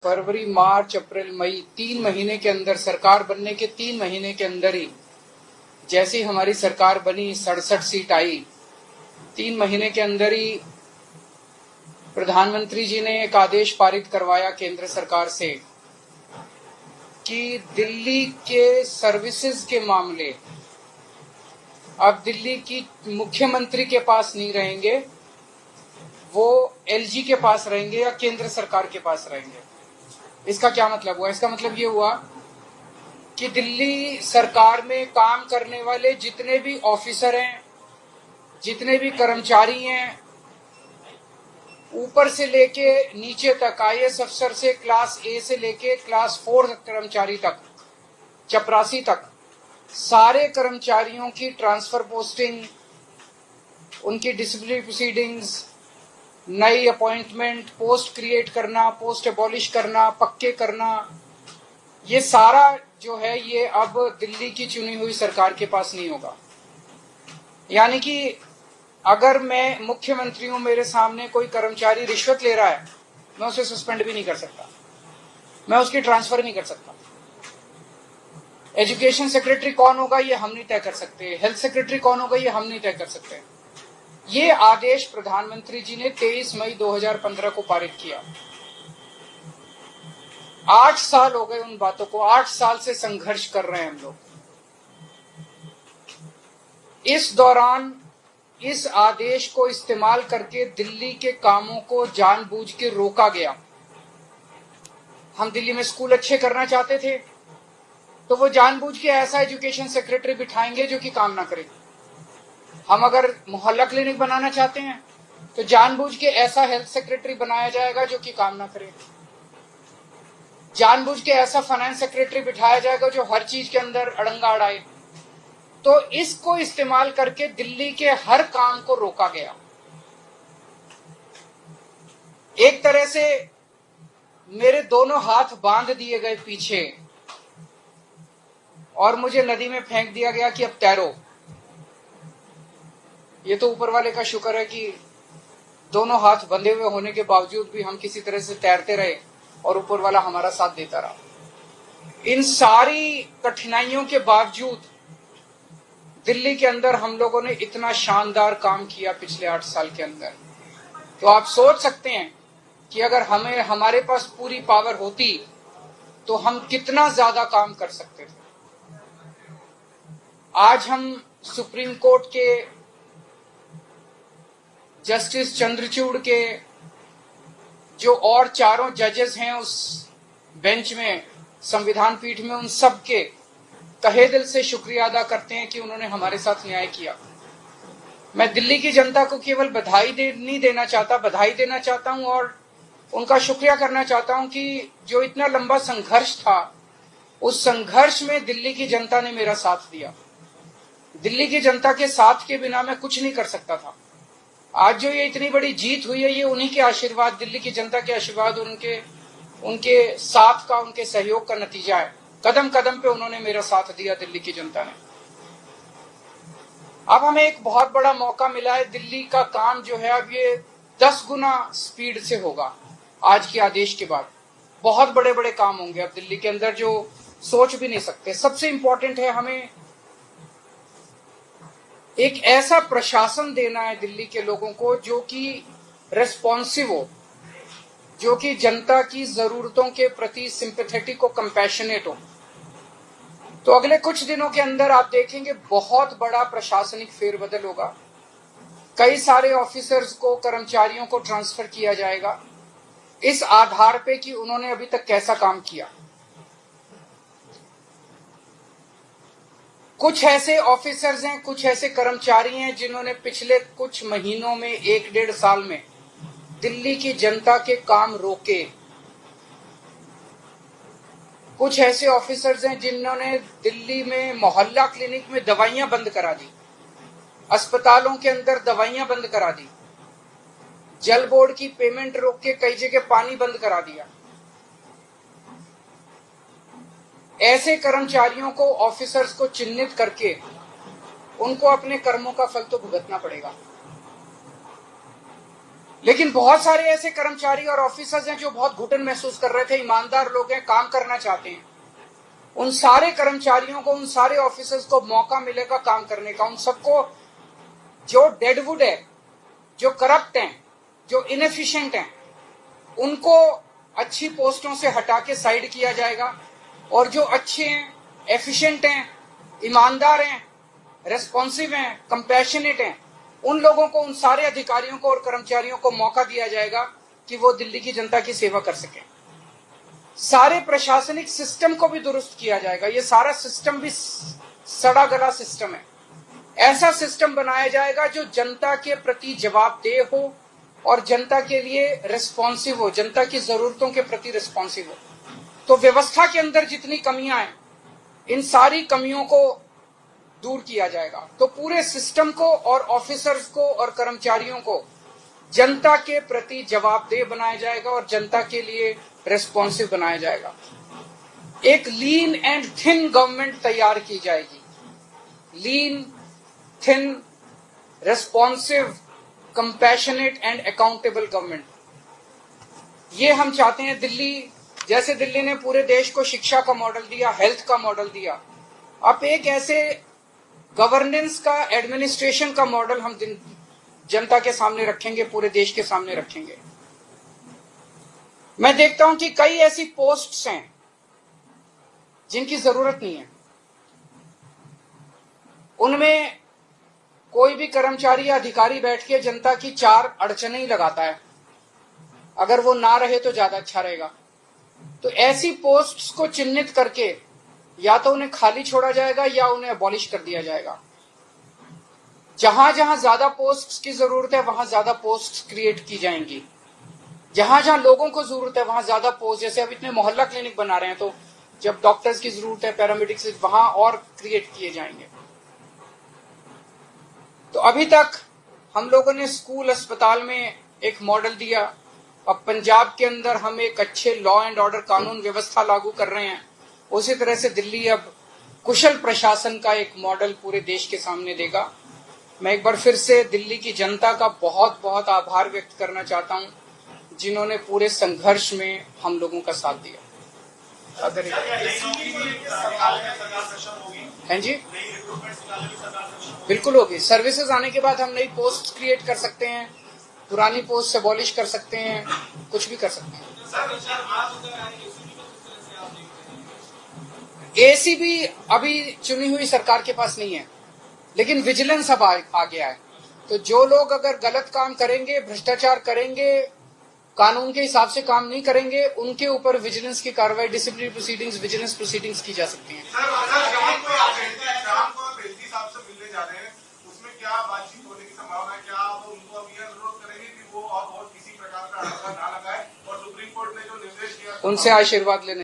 फरवरी, मार्च, अप्रैल, मई 3 महीने के अंदर, सरकार बनने के 3 महीने के अंदर ही जैसी हमारी सरकार बनी, 67 सीट आई। 3 महीने के अंदर ही प्रधानमंत्री जी ने एक आदेश पारित करवाया केंद्र सरकार से कि दिल्ली के सर्विसेज के मामले अब दिल्ली की मुख्यमंत्री के पास नहीं रहेंगे, वो एलजी के पास रहेंगे या केंद्र सरकार के पास रहेंगे। इसका क्या मतलब हुआ? इसका मतलब ये हुआ कि दिल्ली सरकार में काम करने वाले जितने भी ऑफिसर हैं, जितने भी कर्मचारी हैं, ऊपर से लेके नीचे तक, आईएएस अफसर से क्लास ए से लेके क्लास 4 कर्मचारी तक, चपरासी तक, सारे कर्मचारियों की ट्रांसफर पोस्टिंग, उनकी डिसिप्लिनरी प्रोसीडिंग्स, नई अपॉइंटमेंट, पोस्ट क्रिएट करना, पोस्ट एबॉलिश करना, पक्के करना, ये सारा जो है ये अब दिल्ली की चुनी हुई सरकार के पास नहीं होगा। यानी कि अगर मैं मुख्यमंत्री हूं, मेरे सामने कोई कर्मचारी रिश्वत ले रहा है, मैं उसे सस्पेंड भी नहीं कर सकता, मैं उसकी ट्रांसफर नहीं कर सकता। एजुकेशन सेक्रेटरी कौन होगा ये हम नहीं तय कर सकते, हेल्थ सेक्रेटरी कौन होगा ये हम नहीं तय कर सकते। ये आदेश प्रधानमंत्री जी ने 23 मई 2015 को पारित किया। 8 साल हो गए उन बातों को, 8 साल से संघर्ष कर रहे हैं हम लोग। इस दौरान इस आदेश को इस्तेमाल करके दिल्ली के कामों को जानबूझ के रोका गया। हम दिल्ली में स्कूल अच्छे करना चाहते थे तो वो जानबूझ के ऐसा एजुकेशन सेक्रेटरी बिठाएंगे जो कि काम ना करे। हम अगर मोहल्ला क्लिनिक बनाना चाहते हैं तो जानबूझ के ऐसा हेल्थ सेक्रेटरी बनाया जाएगा जो कि काम ना करे। जानबूझ के ऐसा फाइनेंस सेक्रेटरी बिठाया जाएगा जो हर चीज के अंदर अड़ंगा अड़ाए। तो इसको इस्तेमाल करके दिल्ली के हर काम को रोका गया। एक तरह से मेरे दोनों हाथ बांध दिए गए पीछे और मुझे नदी में फेंक दिया गया कि अब तैरो। ये तो ऊपर वाले का शुक्र है कि दोनों हाथ बंधे हुए होने के बावजूद भी हम किसी तरह से तैरते रहे और ऊपर वाला हमारा साथ देता रहा। इन सारी कठिनाइयों के बावजूद दिल्ली के अंदर हम लोगों ने इतना शानदार काम किया पिछले 8 साल के अंदर। तो आप सोच सकते हैं कि अगर हमारे पास पूरी पावर होती तो हम कितना ज्यादा काम कर सकते थे। आज हम सुप्रीम कोर्ट के जस्टिस चंद्रचूड़ के जो और 4 जजेस हैं उस बेंच में, संविधान पीठ में, उन सब के तहे दिल से शुक्रिया अदा करते हैं कि उन्होंने हमारे साथ न्याय किया। मैं दिल्ली की जनता को केवल नहीं देना चाहता, बधाई देना चाहता हूं और उनका शुक्रिया करना चाहता हूं कि जो इतना लंबा संघर्ष था, उस संघर्ष में दिल्ली की जनता ने मेरा साथ दिया। दिल्ली की जनता के साथ के बिना मैं कुछ नहीं कर सकता था। आज जो ये इतनी बड़ी जीत हुई है, ये उन्हीं के आशीर्वाद, दिल्ली की जनता के आशीर्वाद, उनके साथ का, उनके सहयोग का नतीजा है। कदम कदम पे उन्होंने मेरा साथ दिया दिल्ली की जनता ने। अब हमें एक बहुत बड़ा मौका मिला है। दिल्ली का काम जो है अब ये 10 गुना स्पीड से होगा। आज के आदेश के बाद बहुत बड़े बड़े काम होंगे अब दिल्ली के अंदर जो सोच भी नहीं सकते। सबसे इंपॉर्टेंट है, हमें एक ऐसा प्रशासन देना है दिल्ली के लोगों को जो कि रेस्पॉन्सिव हो, जो कि जनता की जरूरतों के प्रति सिंपैथेटिक और कंपैशनेट हो। तो अगले कुछ दिनों के अंदर आप देखेंगे बहुत बड़ा प्रशासनिक फेरबदल होगा। कई सारे ऑफिसर्स को, कर्मचारियों को ट्रांसफर किया जाएगा इस आधार पे कि उन्होंने अभी तक कैसा काम किया। कुछ ऐसे ऑफिसर्स हैं, कुछ ऐसे कर्मचारी हैं जिन्होंने पिछले कुछ महीनों में, 1-1.5 साल में दिल्ली की जनता के काम रोके। कुछ ऐसे ऑफिसर्स हैं जिन्होंने दिल्ली में मोहल्ला क्लिनिक में दवाइयां बंद करा दी, अस्पतालों के अंदर दवाइयां बंद करा दी, जल बोर्ड की पेमेंट रोक के कई जगह पानी बंद करा दिया। ऐसे कर्मचारियों को, ऑफिसर्स को चिन्हित करके उनको अपने कर्मों का फल तो भुगतना पड़ेगा। लेकिन बहुत सारे ऐसे कर्मचारी और ऑफिसर्स हैं जो बहुत घुटन महसूस कर रहे थे, ईमानदार लोग हैं, काम करना चाहते हैं। उन सारे कर्मचारियों को, उन सारे ऑफिसर्स को मौका मिलेगा काम करने का। उन सबको, जो डेडवुड है, जो करप्ट हैं, जो इनएफिशिएंट हैं, उनको अच्छी पोस्टों से हटा के साइड किया जाएगा, और जो अच्छे हैं, एफिशिएंट हैं, ईमानदार हैं, रेस्पॉन्सिव हैं, कंपैशनेट हैं, उन लोगों को, उन सारे अधिकारियों को और कर्मचारियों को मौका दिया जाएगा कि वो दिल्ली की जनता की सेवा कर सकें। सारे प्रशासनिक सिस्टम को भी दुरुस्त किया जाएगा। ये सारा सिस्टम भी सड़ा गला सिस्टम है। ऐसा सिस्टम बनाया जाएगा जो जनता के प्रति जवाबदेह हो और जनता के लिए रिस्पॉन्सिव हो, जनता की जरूरतों के प्रति रिस्पॉन्सिव हो। तो व्यवस्था के अंदर जितनी कमियां हैं, इन सारी कमियों को दूर किया जाएगा। तो पूरे सिस्टम को और ऑफिसर्स को और कर्मचारियों को जनता के प्रति जवाबदेह बनाया जाएगा और जनता के लिए रेस्पॉन्सिव बनाया जाएगा। एक लीन एंड थिन गवर्नमेंट तैयार की जाएगी। Lean, thin, responsive, compassionate and accountable government, ये हम चाहते हैं। दिल्ली, जैसे दिल्ली ने पूरे देश को शिक्षा का मॉडल दिया, हेल्थ का मॉडल दिया, अब एक ऐसे गवर्नेंस का, एडमिनिस्ट्रेशन का मॉडल हम जनता के सामने रखेंगे, पूरे देश के सामने रखेंगे। मैं देखता हूं कि कई ऐसी पोस्ट्स हैं जिनकी जरूरत नहीं है। उनमें कोई भी कर्मचारी या अधिकारी बैठ के जनता की चार अड़चनें ही लगाता है। अगर वो ना रहे तो ज्यादा अच्छा रहेगा। तो ऐसी पोस्ट्स को चिन्हित करके या तो उन्हें खाली छोड़ा जाएगा या उन्हें अबॉलिश कर दिया जाएगा। जहां जहां ज्यादा पोस्ट्स की जरूरत है वहां ज्यादा पोस्ट्स क्रिएट की जाएंगी। जहां जहां लोगों को जरूरत है वहां ज्यादा पोस्ट, जैसे अब इतने मोहल्ला क्लिनिक बना रहे हैं, तो जब डॉक्टर्स की जरूरत है, पैरामेडिक्स, वहां और क्रिएट किए जाएंगे। तो अभी तक हम लोगों ने स्कूल, अस्पताल में एक मॉडल दिया। अब पंजाब के अंदर हम एक अच्छे लॉ एंड ऑर्डर, कानून व्यवस्था लागू कर रहे हैं। उसी तरह से दिल्ली अब कुशल प्रशासन का एक मॉडल पूरे देश के सामने देगा। मैं एक बार फिर से दिल्ली की जनता का बहुत बहुत आभार व्यक्त करना चाहता हूं, जिन्होंने पूरे संघर्ष में हम लोगों का साथ दिया। हैं जी, बिल्कुल होगी। सर्विसेज आने के बाद हम नई पोस्ट क्रिएट कर सकते हैं, पुरानी पोस्ट अबॉलिश कर सकते हैं, कुछ भी कर सकते हैं। एसीबी अभी चुनी हुई सरकार के पास नहीं है, लेकिन विजिलेंस अब आ गया है। तो जो लोग अगर गलत काम करेंगे, भ्रष्टाचार करेंगे, कानून के हिसाब से काम नहीं करेंगे, उनके ऊपर विजिलेंस की कार्रवाई, डिसिप्लिनरी प्रोसीडिंग्स, विजिलेंस प्रोसीडिंग्स की जा सकती हैं। उनसे आशीर्वाद लेने